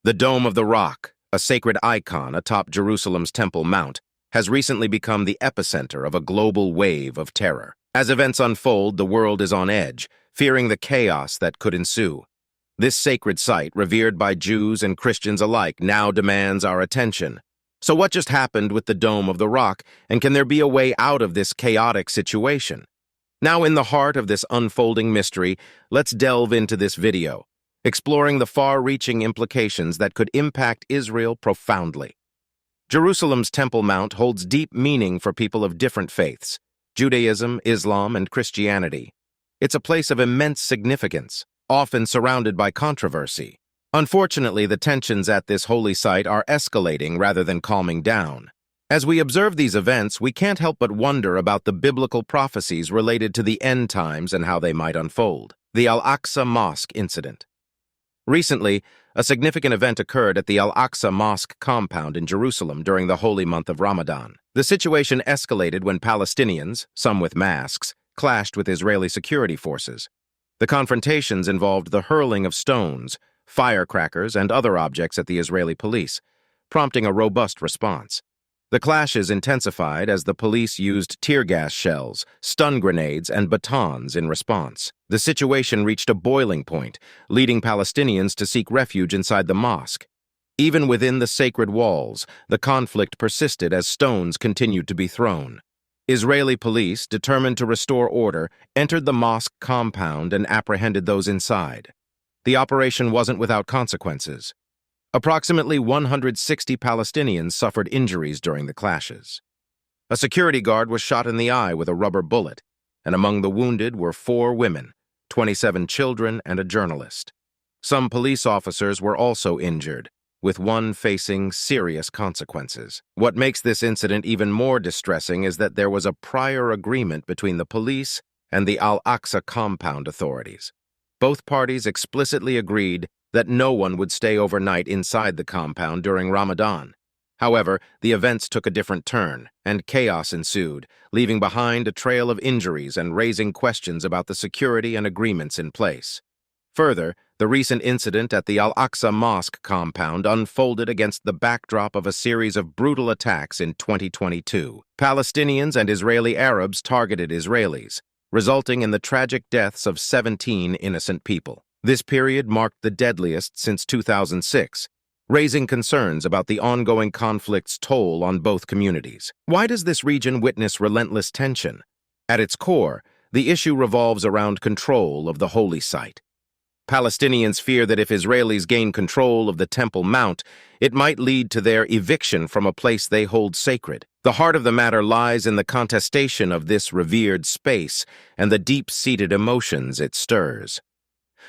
The Dome of the Rock, a sacred icon atop Jerusalem's Temple Mount, has recently become the epicenter of a global wave of terror. As events unfold, the world is on edge, fearing the chaos that could ensue. This sacred site, revered by Jews and Christians alike, now demands our attention. So what just happened with the Dome of the Rock, and can there be a way out of this chaotic situation? Now, in the heart of this unfolding mystery, let's delve into this video, exploring the far-reaching implications that could impact Israel profoundly. Jerusalem's Temple Mount holds deep meaning for people of different faiths, Judaism, Islam, and Christianity. It's a place of immense significance, often surrounded by controversy. Unfortunately, the tensions at this holy site are escalating rather than calming down. As we observe these events, we can't help but wonder about the biblical prophecies related to the end times and how they might unfold. The Al-Aqsa Mosque incident. Recently, a significant event occurred at the Al-Aqsa Mosque compound in Jerusalem during the holy month of Ramadan. The situation escalated when Palestinians, some with masks, clashed with Israeli security forces. The confrontations involved the hurling of stones, firecrackers, and other objects at the Israeli police, prompting a robust response. The clashes intensified as the police used tear gas shells, stun grenades, and batons in response. The situation reached a boiling point, leading Palestinians to seek refuge inside the mosque. Even within the sacred walls, the conflict persisted as stones continued to be thrown. Israeli police, determined to restore order, entered the mosque compound and apprehended those inside. The operation wasn't without consequences. Approximately 160 Palestinians suffered injuries during the clashes. A security guard was shot in the eye with a rubber bullet, and among the wounded were 4 women, 27 children, and a journalist. Some police officers were also injured, with one facing serious consequences. What makes this incident even more distressing is that there was a prior agreement between the police and the Al-Aqsa compound authorities. Both parties explicitly agreed that no one would stay overnight inside the compound during Ramadan. However, the events took a different turn, and chaos ensued, leaving behind a trail of injuries and raising questions about the security and agreements in place. Further, the recent incident at the Al-Aqsa Mosque compound unfolded against the backdrop of a series of brutal attacks in 2022. Palestinians and Israeli Arabs targeted Israelis, resulting in the tragic deaths of 17 innocent people. This period marked the deadliest since 2006, raising concerns about the ongoing conflict's toll on both communities. Why does this region witness relentless tension? At its core, the issue revolves around control of the holy site. Palestinians fear that if Israelis gain control of the Temple Mount, it might lead to their eviction from a place they hold sacred. The heart of the matter lies in the contestation of this revered space and the deep-seated emotions it stirs.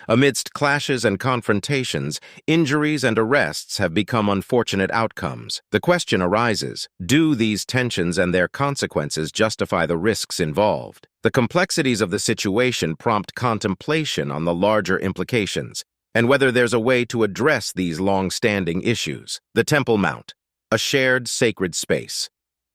Amidst clashes and confrontations, injuries and arrests have become unfortunate outcomes. The question arises, do these tensions and their consequences justify the risks involved? The complexities of the situation prompt contemplation on the larger implications, and whether there's a way to address these long-standing issues. The Temple Mount, a shared sacred space.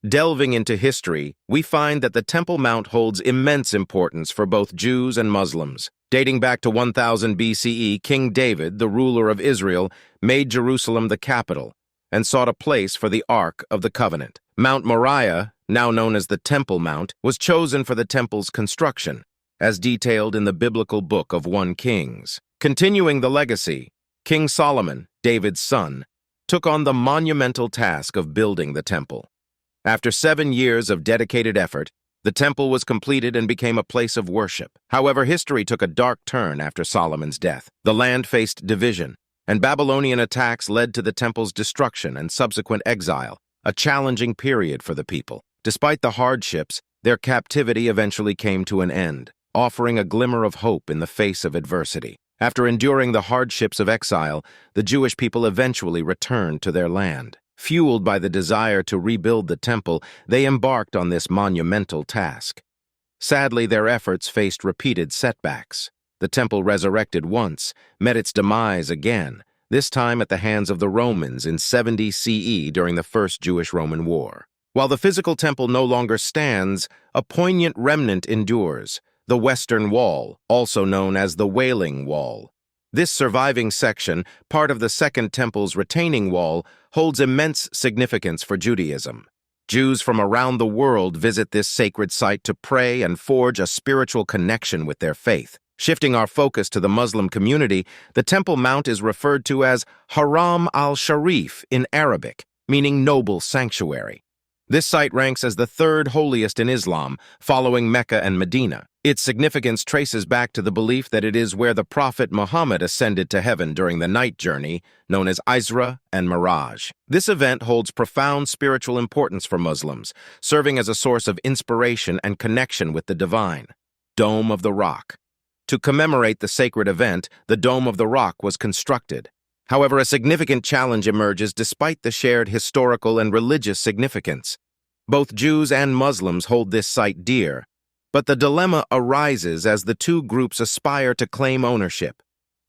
Delving into history, we find that the Temple Mount holds immense importance for both Jews and Muslims. Dating back to 1000 BCE, King David, the ruler of Israel, made Jerusalem the capital and sought a place for the Ark of the Covenant. Mount Moriah, now known as the Temple Mount, was chosen for the temple's construction, as detailed in the biblical book of 1 Kings. Continuing the legacy, King Solomon, David's son, took on the monumental task of building the temple. After 7 years of dedicated effort, the temple was completed and became a place of worship. However, history took a dark turn after Solomon's death. The land faced division, and Babylonian attacks led to the temple's destruction and subsequent exile, a challenging period for the people. Despite the hardships, their captivity eventually came to an end, offering a glimmer of hope in the face of adversity. After enduring the hardships of exile, the Jewish people eventually returned to their land. Fueled by the desire to rebuild the temple, they embarked on this monumental task. Sadly, their efforts faced repeated setbacks. The temple resurrected once, met its demise again, this time at the hands of the Romans in 70 CE during the First Jewish-Roman War. While the physical temple no longer stands, a poignant remnant endures, the Western Wall, also known as the Wailing Wall. This surviving section, part of the Second Temple's retaining wall, holds immense significance for Judaism. Jews from around the world visit this sacred site to pray and forge a spiritual connection with their faith. Shifting our focus to the Muslim community, the Temple Mount is referred to as Haram al-Sharif in Arabic, meaning noble sanctuary. This site ranks as the third holiest in Islam, following Mecca and Medina. Its significance traces back to the belief that it is where the Prophet Muhammad ascended to heaven during the night journey, known as Isra and Miraj. This event holds profound spiritual importance for Muslims, serving as a source of inspiration and connection with the divine. Dome of the Rock. To commemorate the sacred event, the Dome of the Rock was constructed. However, a significant challenge emerges despite the shared historical and religious significance. Both Jews and Muslims hold this site dear, but the dilemma arises as the two groups aspire to claim ownership.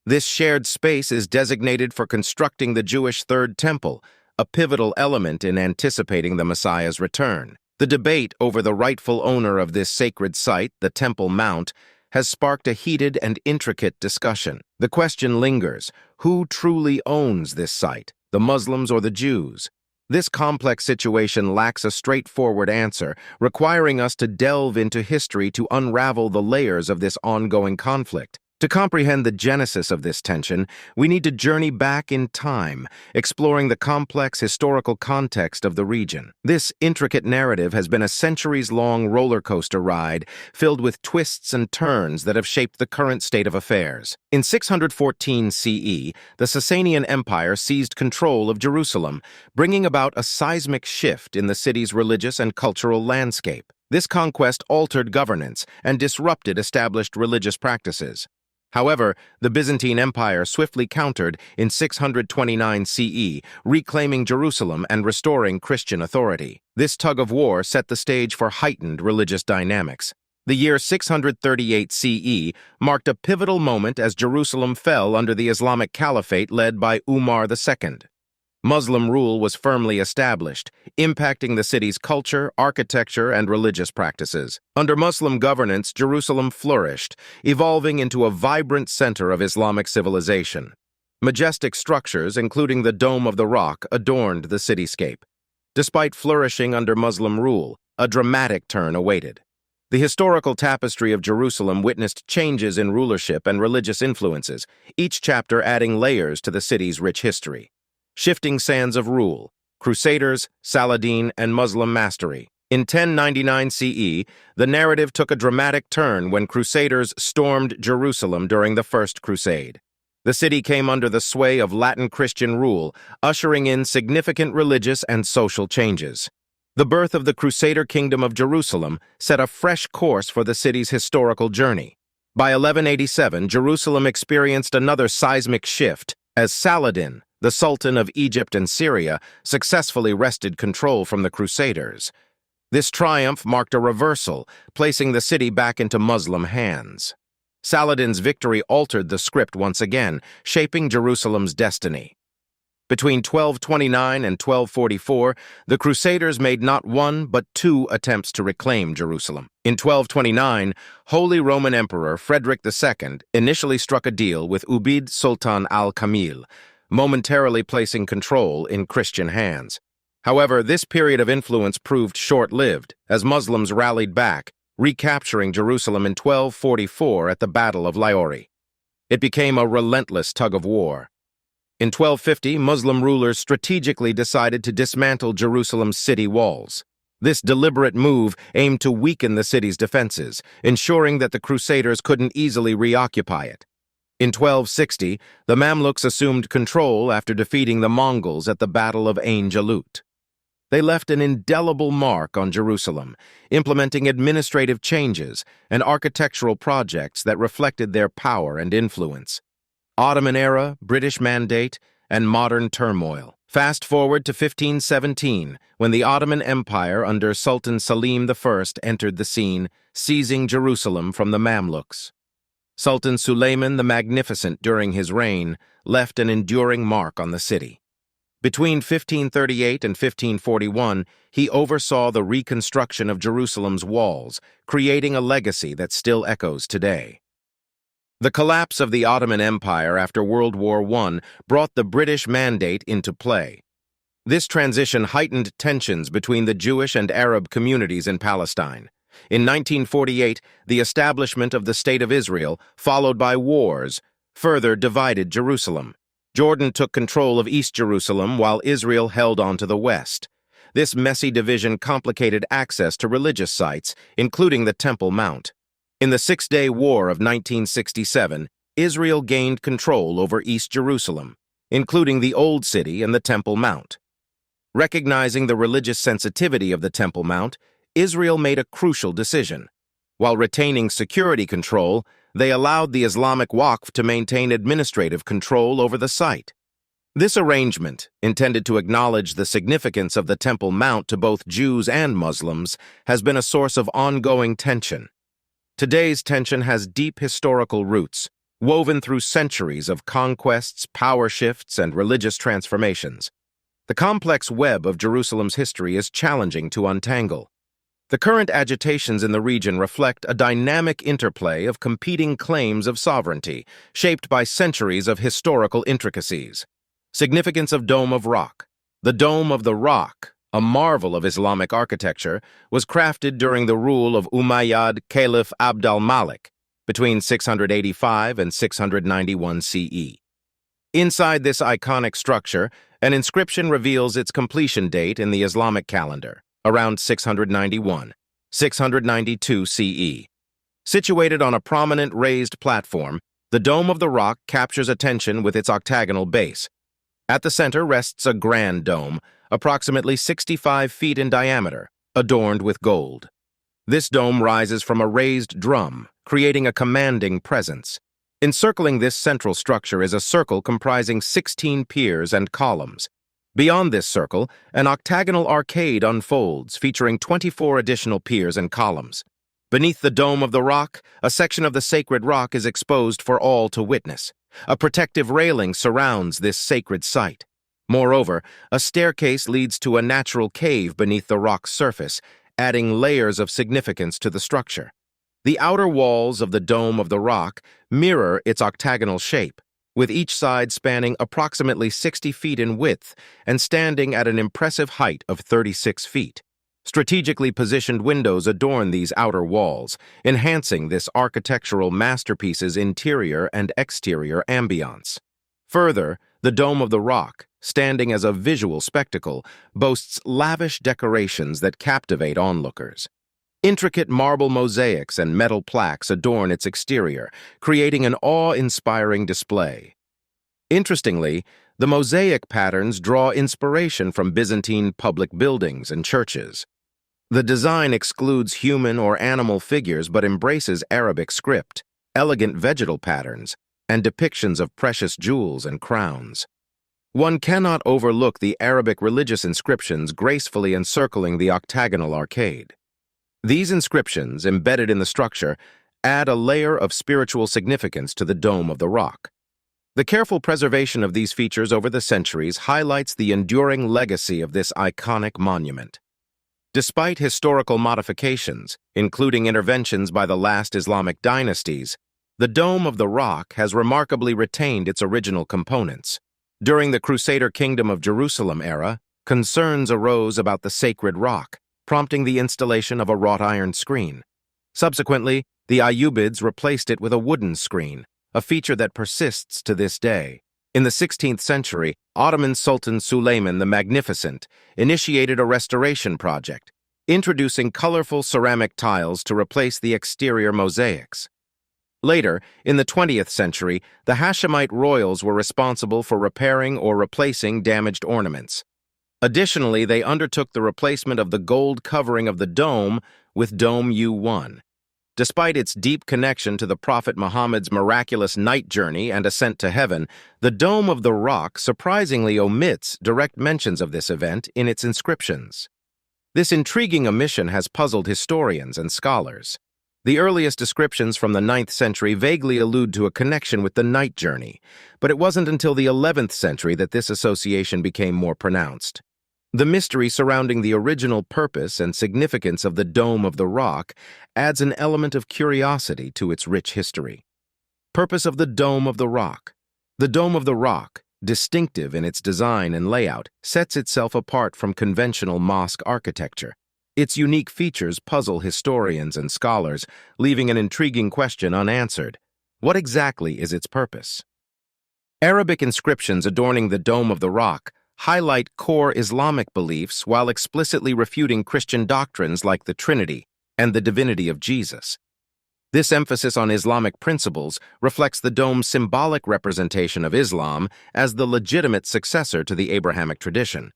This shared space is designated for constructing the Jewish Third Temple, a pivotal element in anticipating the Messiah's return. The debate over the rightful owner of this sacred site, the Temple Mount, has sparked a heated and intricate discussion. The question lingers: who truly owns this site, the Muslims or the Jews? This complex situation lacks a straightforward answer, requiring us to delve into history to unravel the layers of this ongoing conflict. To comprehend the genesis of this tension, we need to journey back in time, exploring the complex historical context of the region. This intricate narrative has been a centuries-long roller coaster ride, filled with twists and turns that have shaped the current state of affairs. In 614 CE, the Sasanian Empire seized control of Jerusalem, bringing about a seismic shift in the city's religious and cultural landscape. This conquest altered governance and disrupted established religious practices. However, the Byzantine Empire swiftly countered in 629 CE, reclaiming Jerusalem and restoring Christian authority. This tug-of-war set the stage for heightened religious dynamics. The year 638 CE marked a pivotal moment as Jerusalem fell under the Islamic Caliphate led by Umar II. Muslim rule was firmly established, impacting the city's culture, architecture, and religious practices. Under Muslim governance, Jerusalem flourished, evolving into a vibrant center of Islamic civilization. Majestic structures, including the Dome of the Rock, adorned the cityscape. Despite flourishing under Muslim rule, a dramatic turn awaited. The historical tapestry of Jerusalem witnessed changes in rulership and religious influences, each chapter adding layers to the city's rich history. Shifting sands of rule, Crusaders, Saladin, and Muslim mastery. In 1099 CE, the narrative took a dramatic turn when Crusaders stormed Jerusalem during the First Crusade. The city came under the sway of Latin Christian rule, ushering in significant religious and social changes. The birth of the Crusader Kingdom of Jerusalem set a fresh course for the city's historical journey. By 1187, Jerusalem experienced another seismic shift as Saladin, the Sultan of Egypt and Syria, successfully wrested control from the Crusaders. This triumph marked a reversal, placing the city back into Muslim hands. Saladin's victory altered the script once again, shaping Jerusalem's destiny. Between 1229 and 1244, the Crusaders made not one but two attempts to reclaim Jerusalem. In 1229, Holy Roman Emperor Frederick II initially struck a deal with Ubayd Sultan al-Kamil, momentarily placing control in Christian hands. However, this period of influence proved short-lived, as Muslims rallied back, recapturing Jerusalem in 1244 at the Battle of Laori. It became a relentless tug-of-war. In 1250, Muslim rulers strategically decided to dismantle Jerusalem's city walls. This deliberate move aimed to weaken the city's defenses, ensuring that the Crusaders couldn't easily reoccupy it. In 1260, the Mamluks assumed control after defeating the Mongols at the Battle of Ain Jalut. They left an indelible mark on Jerusalem, implementing administrative changes and architectural projects that reflected their power and influence. Ottoman era, British Mandate, and modern turmoil. Fast forward to 1517, when the Ottoman Empire under Sultan Selim I entered the scene, seizing Jerusalem from the Mamluks. Sultan Sulayman the Magnificent during his reign left an enduring mark on the city. Between 1538 and 1541, he oversaw the reconstruction of Jerusalem's walls, creating a legacy that still echoes today. The collapse of the Ottoman Empire after World War I brought the British Mandate into play. This transition heightened tensions between the Jewish and Arab communities in Palestine. In 1948, the establishment of the State of Israel, followed by wars, further divided Jerusalem. Jordan took control of East Jerusalem while Israel held on to the West. This messy division complicated access to religious sites, including the Temple Mount. In the Six-Day War of 1967, Israel gained control over East Jerusalem, including the Old City and the Temple Mount. Recognizing the religious sensitivity of the Temple Mount, Israel made a crucial decision. While retaining security control, they allowed the Islamic Waqf to maintain administrative control over the site. This arrangement, intended to acknowledge the significance of the Temple Mount to both Jews and Muslims, has been a source of ongoing tension. Today's tension has deep historical roots, woven through centuries of conquests, power shifts, and religious transformations. The complex web of Jerusalem's history is challenging to untangle. The current agitations in the region reflect a dynamic interplay of competing claims of sovereignty, shaped by centuries of historical intricacies. Significance of Dome of Rock. The Dome of the Rock, a marvel of Islamic architecture, was crafted during the rule of Umayyad Caliph Abd al-Malik between 685 and 691 CE. Inside this iconic structure, an inscription reveals its completion date in the Islamic calendar, around 691, 692 CE. Situated on a prominent raised platform, the Dome of the Rock captures attention with its octagonal base. At the center rests a grand dome, approximately 65 feet in diameter, adorned with gold. This dome rises from a raised drum, creating a commanding presence. Encircling this central structure is a circle comprising 16 piers and columns. Beyond this circle, an octagonal arcade unfolds, featuring 24 additional piers and columns. Beneath the Dome of the Rock, a section of the sacred rock is exposed for all to witness. A protective railing surrounds this sacred site. Moreover, a staircase leads to a natural cave beneath the rock's surface, adding layers of significance to the structure. The outer walls of the Dome of the Rock mirror its octagonal shape, with each side spanning approximately 60 feet in width and standing at an impressive height of 36 feet. Strategically positioned windows adorn these outer walls, enhancing this architectural masterpiece's interior and exterior ambiance. Further, the Dome of the Rock, standing as a visual spectacle, boasts lavish decorations that captivate onlookers. Intricate marble mosaics and metal plaques adorn its exterior, creating an awe-inspiring display. Interestingly, the mosaic patterns draw inspiration from Byzantine public buildings and churches. The design excludes human or animal figures but embraces Arabic script, elegant vegetal patterns, and depictions of precious jewels and crowns. One cannot overlook the Arabic religious inscriptions gracefully encircling the octagonal arcade. These inscriptions, embedded in the structure, add a layer of spiritual significance to the Dome of the Rock. The careful preservation of these features over the centuries highlights the enduring legacy of this iconic monument. Despite historical modifications, including interventions by the last Islamic dynasties, the Dome of the Rock has remarkably retained its original components. During the Crusader Kingdom of Jerusalem era, concerns arose about the sacred rock, prompting the installation of a wrought iron screen. Subsequently, the Ayyubids replaced it with a wooden screen, a feature that persists to this day. In the 16th century, Ottoman Sultan Suleiman the Magnificent initiated a restoration project, introducing colorful ceramic tiles to replace the exterior mosaics. Later, in the 20th century, the Hashemite royals were responsible for repairing or replacing damaged ornaments. Additionally, they undertook the replacement of the gold covering of the dome with Dome U1. Despite its deep connection to the Prophet Muhammad's miraculous night journey and ascent to heaven, the Dome of the Rock surprisingly omits direct mentions of this event in its inscriptions. This intriguing omission has puzzled historians and scholars. The earliest descriptions from the 9th century vaguely allude to a connection with the night journey, but it wasn't until the 11th century that this association became more pronounced. The mystery surrounding the original purpose and significance of the Dome of the Rock adds an element of curiosity to its rich history. Purpose of the Dome of the Rock. The Dome of the Rock, distinctive in its design and layout, sets itself apart from conventional mosque architecture. Its unique features puzzle historians and scholars, leaving an intriguing question unanswered. What exactly is its purpose? Arabic inscriptions adorning the Dome of the Rock highlight core Islamic beliefs while explicitly refuting Christian doctrines like the Trinity and the divinity of Jesus. This emphasis on Islamic principles reflects the dome's symbolic representation of Islam as the legitimate successor to the Abrahamic tradition.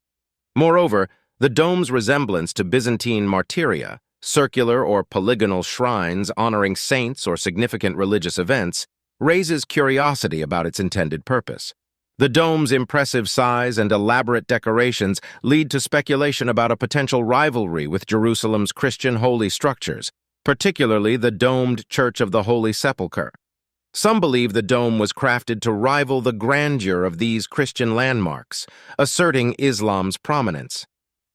Moreover, the dome's resemblance to Byzantine martyria, circular or polygonal shrines honoring saints or significant religious events, raises curiosity about its intended purpose. The dome's impressive size and elaborate decorations lead to speculation about a potential rivalry with Jerusalem's Christian holy structures, particularly the domed Church of the Holy Sepulchre. Some believe the dome was crafted to rival the grandeur of these Christian landmarks, asserting Islam's prominence.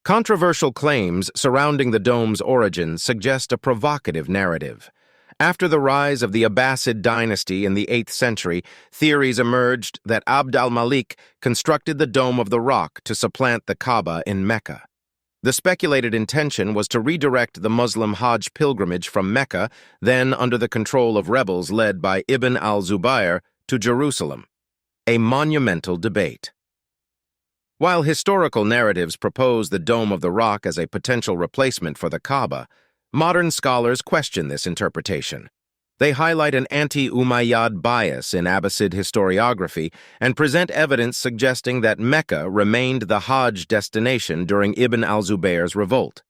Controversial claims surrounding the dome's origins suggest a provocative narrative. After the rise of the Abbasid dynasty in the 8th century, theories emerged that Abd al-Malik constructed the Dome of the Rock to supplant the Kaaba in Mecca. The speculated intention was to redirect the Muslim Hajj pilgrimage from Mecca, then under the control of rebels led by Ibn al-Zubayr, to Jerusalem. A monumental debate. While historical narratives propose the Dome of the Rock as a potential replacement for the Kaaba, modern scholars question this interpretation. They highlight an anti-Umayyad bias in Abbasid historiography and present evidence suggesting that Mecca remained the Hajj destination during Ibn al-Zubayr's revolt.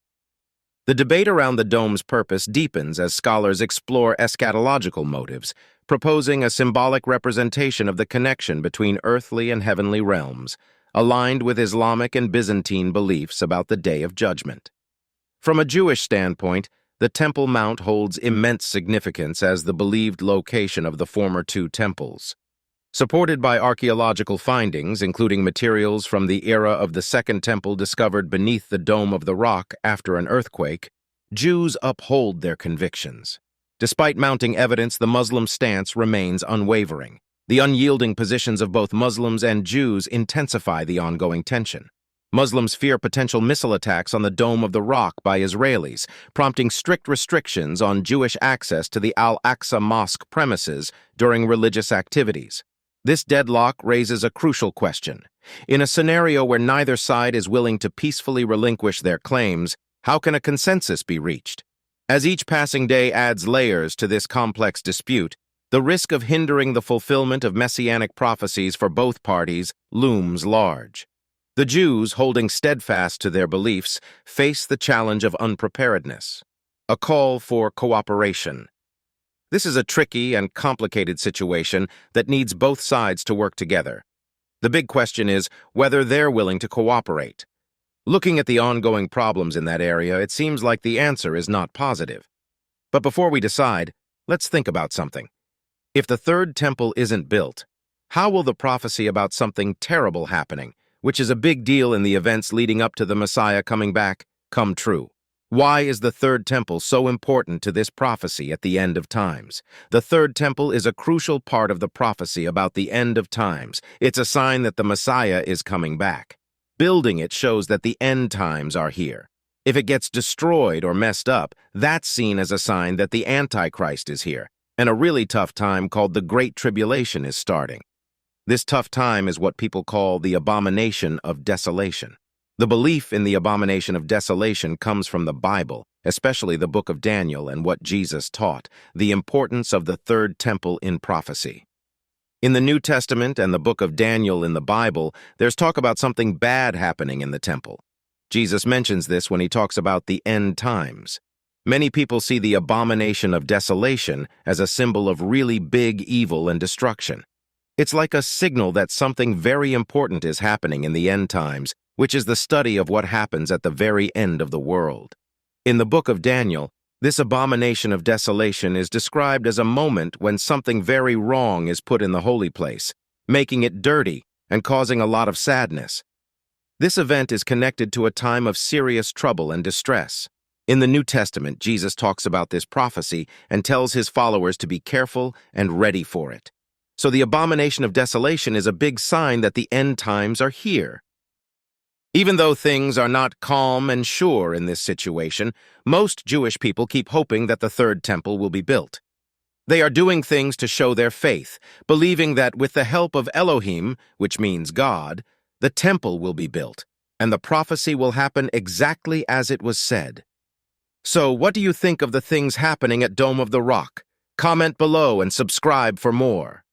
The debate around the dome's purpose deepens as scholars explore eschatological motives, proposing a symbolic representation of the connection between earthly and heavenly realms, aligned with Islamic and Byzantine beliefs about the Day of Judgment. From a Jewish standpoint, the Temple Mount holds immense significance as the believed location of the former two temples. Supported by archaeological findings, including materials from the era of the Second Temple discovered beneath the Dome of the Rock after an earthquake, Jews uphold their convictions. Despite mounting evidence, the Muslim stance remains unwavering. The unyielding positions of both Muslims and Jews intensify the ongoing tension. Muslims fear potential missile attacks on the Dome of the Rock by Israelis, prompting strict restrictions on Jewish access to the Al-Aqsa Mosque premises during religious activities. This deadlock raises a crucial question. In a scenario where neither side is willing to peacefully relinquish their claims, how can a consensus be reached? As each passing day adds layers to this complex dispute, the risk of hindering the fulfillment of messianic prophecies for both parties looms large. The Jews, holding steadfast to their beliefs, face the challenge of unpreparedness, a call for cooperation. This is a tricky and complicated situation that needs both sides to work together. The big question is whether they're willing to cooperate. Looking at the ongoing problems in that area, it seems like the answer is not positive. But before we decide, let's think about something. If the third temple isn't built, how will the prophecy about something terrible happening, which is a big deal in the events leading up to the Messiah coming back, come true? Why is the third temple so important to this prophecy at the end of times? The third temple is a crucial part of the prophecy about the end of times. It's a sign that the Messiah is coming back. Building it shows that the end times are here. If it gets destroyed or messed up, that's seen as a sign that the Antichrist is here, and a really tough time called the Great Tribulation is starting. This tough time is what people call the abomination of desolation. The belief in the abomination of desolation comes from the Bible, especially the book of Daniel and what Jesus taught, the importance of the third temple in prophecy. In the New Testament and the book of Daniel in the Bible, there's talk about something bad happening in the temple. Jesus mentions this when he talks about the end times. Many people see the abomination of desolation as a symbol of really big evil and destruction. It's like a signal that something very important is happening in the end times, which is the study of what happens at the very end of the world. In the book of Daniel, this abomination of desolation is described as a moment when something very wrong is put in the holy place, making it dirty and causing a lot of sadness. This event is connected to a time of serious trouble and distress. In the New Testament, Jesus talks about this prophecy and tells his followers to be careful and ready for it. So the abomination of desolation is a big sign that the end times are here. Even though things are not calm and sure in this situation, most Jewish people keep hoping that the third temple will be built. They are doing things to show their faith, believing that with the help of Elohim, which means God, the temple will be built, and the prophecy will happen exactly as it was said. So, what do you think of the things happening at Dome of the Rock? Comment below and subscribe for more.